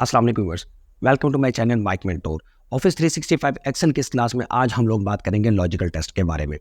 अस्सलाम वालेकुम viewers, welcome to my channel Mike Mentor. Office 365 Excel की इस क्लास में आज हम लोग बात करेंगे लॉजिकल टेस्ट के बारे में।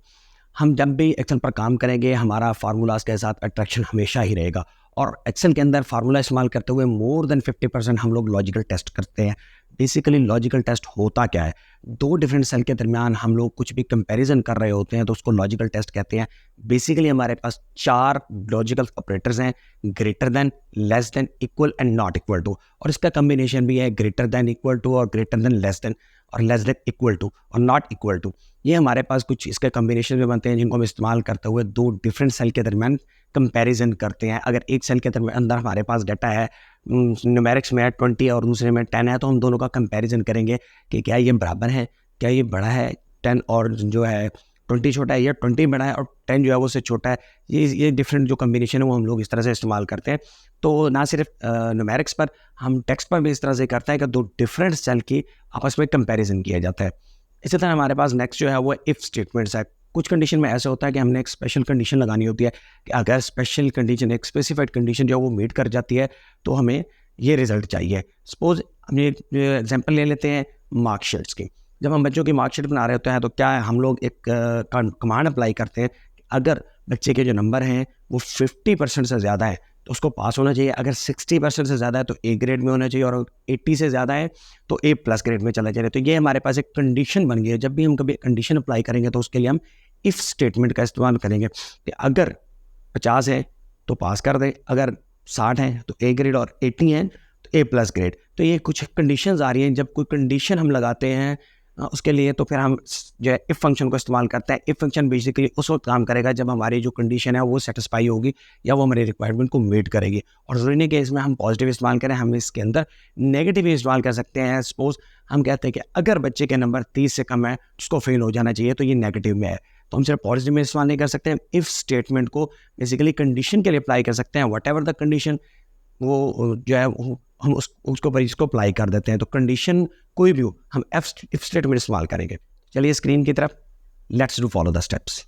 हम जब भी एक्सेल पर काम करेंगे हमारा फार्मूलाज के साथ अट्रैक्शन हमेशा ही रहेगा और एक्सेल के अंदर फार्मूला इस्तेमाल करते हुए मोर देन 50% हम लोग लॉजिकल टेस्ट करते हैं। बेसिकली लॉजिकल टेस्ट होता क्या है? दो डिफरेंट सेल के दरमियान हम लोग कुछ भी कंपैरिजन कर रहे होते हैं तो उसको लॉजिकल टेस्ट कहते हैं। बेसिकली हमारे पास 4 लॉजिकल ऑपरेटर्स हैं, greater than, less than, equal and not equal to, और इसका कम्बिनेशन भी है ग्रेटर देन इक्वल टू और ग्रेटर देन लेस देन और लेस देन इक्वल टू और नॉट इक्वल टू। ये हमारे पास कुछ इसके कम्बिनेशन में बनते हैं जिनको हम इस्तेमाल करते हुए दो डिफरेंट सेल के दरमियान कंपैरिजन करते हैं। अगर एक सेल के अंदर हमारे पास डाटा है न्यूमेरिक्स में 20 और दूसरे में 10 है तो हम दोनों का कंपैरिजन करेंगे कि क्या ये बराबर है, क्या ये बड़ा है 10 और जो है 20 छोटा है, या 20 बड़ा है और 10 जो है वो उससे छोटा है। ये डिफरेंट जो कम्बिनेशन है वो हम लोग इस तरह से इस्तेमाल करते हैं। तो ना सिर्फ न्यूमेरिक्स पर, हम टेक्स्ट पर भी इस तरह से करते हैं कि दो डिफरेंट सेल की आपस में कंपैरिजन किया जाता है। इसी तरह हमारे पास नेक्स्ट जो है वो इफ़ स्टेटमेंट्स है। कुछ कंडीशन में ऐसा होता है कि हमने एक स्पेशल कंडीशन लगानी होती है कि अगर स्पेशल कंडीशन, एक स्पेसिफाइड कंडीशन जो है वो मीट कर जाती है तो हमें ये रिजल्ट चाहिए। सपोज हम ये एग्जांपल ले लेते हैं मार्कशीट्स की। जब हम बच्चों की मार्कशीट बना रहे होते हैं तो क्या है, हम लोग एक कमांड अप्लाई करते हैं कि अगर बच्चे के जो नंबर हैं वो 50% से ज़्यादा है तो उसको पास होना चाहिए, अगर 60% से ज़्यादा है तो ए ग्रेड में होना चाहिए, और 80 से ज़्यादा है तो ए प्लस ग्रेड में चला जाए। तो ये हमारे पास एक कंडीशन बन गई है। जब भी हम कभी कंडीशन अप्लाई करेंगे तो उसके लिए हम इफ़ स्टेटमेंट का इस्तेमाल करेंगे कि अगर 50 है तो पास कर दे, अगर 60 है तो ए ग्रेड और 80 है तो ए प्लस ग्रेड। तो ये कुछ कंडीशंस आ रही हैं। जब कोई कंडीशन हम लगाते हैं उसके लिए तो फिर हम जो है इफ़ फंक्शन को इस्तेमाल करते हैं। इफ़ फंक्शन बेसिकली उस वक्त काम करेगा जब हमारी जो कंडीशन है वो सेटिस्फाई होगी या वो हमारी रिक्वायरमेंट को मीट करेगी। और ज़रूरी नहीं कि इसमें हम पॉजिटिव इस्तेमाल करें, हम इसके अंदर नेगेटिव भी इस्तेमाल कर सकते हैं। सपोज हम कहते हैं कि अगर बच्चे के नंबर 30 से कम है उसको फेल हो जाना चाहिए, तो ये नेगेटिव में है, तो हम सिर्फ पॉजिटिव में इस्तेमाल नहीं कर सकते। इफ़ स्टेटमेंट को बेसिकली कंडीशन के लिए अप्लाई कर सकते हैं। वट एवर द कंडीशन, वो जो है हम उसको पर इसको अप्लाई कर देते हैं। तो कंडीशन कोई भी हो हम इफ स्टेटमेंट इस्तेमाल करेंगे। चलिए स्क्रीन की तरफ, let's do follow the steps.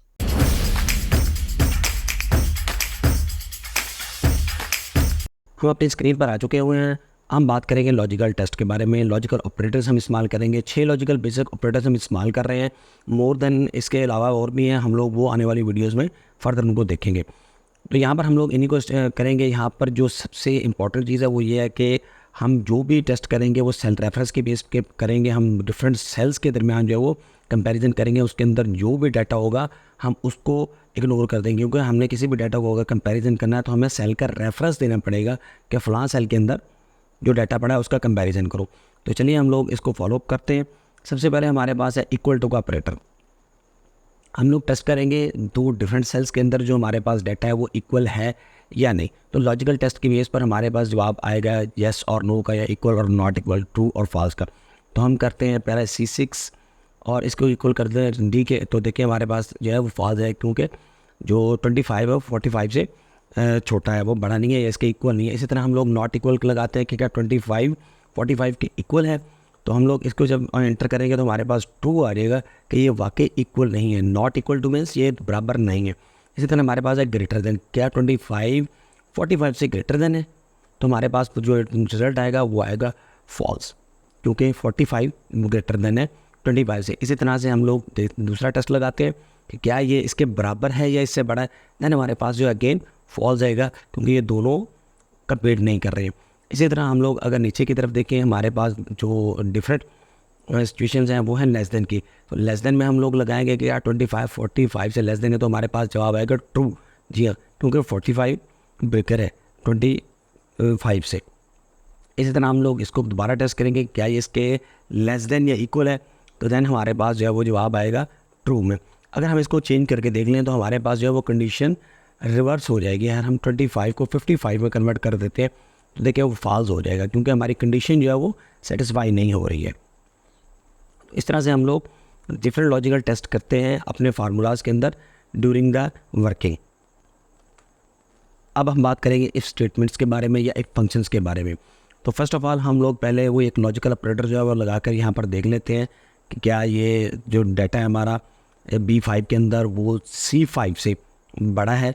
हम अपनी स्क्रीन पर आ चुके हुए हैं। हम बात करेंगे लॉजिकल टेस्ट के बारे में। लॉजिकल ऑपरेटर्स हम इस्तेमाल करेंगे। 6 लॉजिकल बेसिक ऑपरेटर्स हम इस्तेमाल कर रहे हैं। मोर देन इसके अलावा और भी हैं, हम लोग वो आने वाली वीडियोज़ में फर्दर उनको देखेंगे। तो यहाँ पर हम लोग इन्हीं को करेंगे। यहाँ पर जो सबसे इम्पॉर्टेंट चीज़ है वो ये है कि हम जो भी टेस्ट करेंगे वो सेल रेफरेंस के बेस पे करेंगे। हम डिफरेंट सेल्स के दरमियान जो है वो कंपैरिजन करेंगे। उसके अंदर जो भी डाटा होगा हम उसको इग्नोर कर देंगे, क्योंकि हमने किसी भी डाटा को अगर कंपैरिजन करना है तो हमें सेल का रेफरेंस देना पड़ेगा कि फ़लाँ सेल के अंदर जो डाटा पड़ा है उसका कंपैरिजन करो। तो चलिए हम लोग इसको फॉलोअप करते हैं। सबसे पहले हमारे पास है इक्वल टू का ऑपरेटर। हम लोग टेस्ट करेंगे दो डिफरेंट सेल्स के अंदर जो हमारे पास डाटा है वो इक्वल है या नहीं। तो लॉजिकल टेस्ट की बेस पर हमारे पास जवाब आएगा येस और नो का, या इक्वल और नॉट इक्वल, ट्रू और फॉल्स का। तो हम करते हैं पहले C6 और इसको इक्वल करते हैं D के। तो देखिए हमारे पास जो है वो फॉल्स है, क्योंकि जो 25 है 45 से छोटा है, वो बड़ा नहीं है या इसके इक्वल नहीं है। इसी तरह हम लोग नॉट इक्वल लगाते हैं कि क्या 25 45 के इक्वल है। तो हम लोग इसको जब एंटर करेंगे तो हमारे पास ट्रू आ जाएगा कि ये वाकई इक्वल नहीं है। नॉट इक्वल टू मीन्स ये बराबर नहीं है। इसी तरह हमारे पास है ग्रेटर देन। क्या 25 45 से ग्रेटर देन है? तो हमारे पास जो रिजल्ट आएगा वो आएगा फॉल्स, क्योंकि 45 ग्रेटर देन है 25 से। इसी तरह से हम लोग दूसरा टेस्ट लगाते हैं कि क्या ये इसके बराबर है या इससे बड़ा है। देन हमारे पास जो अगेन फॉल्स आएगा, क्योंकि ये दोनों कंपेयर नहीं कर रहे हैं। इसी तरह हम लोग अगर नीचे की तरफ देखें, हमारे पास जो डिफरेंट सिचुएशंस हैं वो हैं लेस देन की। तो लेस देन में हम लोग लगाएंगे कि यार 25 45 से लेस देन है, तो हमारे पास जवाब आएगा ट्रू। जी हाँ, क्योंकि 45 बेहतर है 25 से। इसी तरह हम लोग इसको दोबारा टेस्ट करेंगे क्या ये इसके लेस देन या इक्वल है, तो देन हमारे पास जो है वो जवाब आएगा ट्रू में। अगर हम इसको चेंज करके देख लें तो हमारे पास जो है वो कंडीशन रिवर्स हो जाएगी। यार हम 25 को 55 में कन्वर्ट कर देते हैं तो देखिए वो फॉल्स हो जाएगा, क्योंकि हमारी कंडीशन जो है वो सेटिस्फाई नहीं हो रही है। इस तरह से हम लोग डिफरेंट लॉजिकल टेस्ट करते हैं अपने फार्मूलाज के अंदर ड्यूरिंग द वर्किंग। अब हम बात करेंगे इफ स्टेटमेंट्स के बारे में या इफ फंक्शंस के बारे में। तो फर्स्ट ऑफ ऑल हम लोग पहले वो एक लॉजिकल ऑपरेटर जो है वो लगा कर यहाँ पर देख लेते हैं कि क्या ये जो डाटा है हमारा B5 के अंदर वो C5 से बड़ा है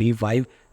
B5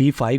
B5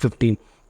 15,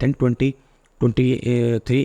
10/20/23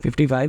55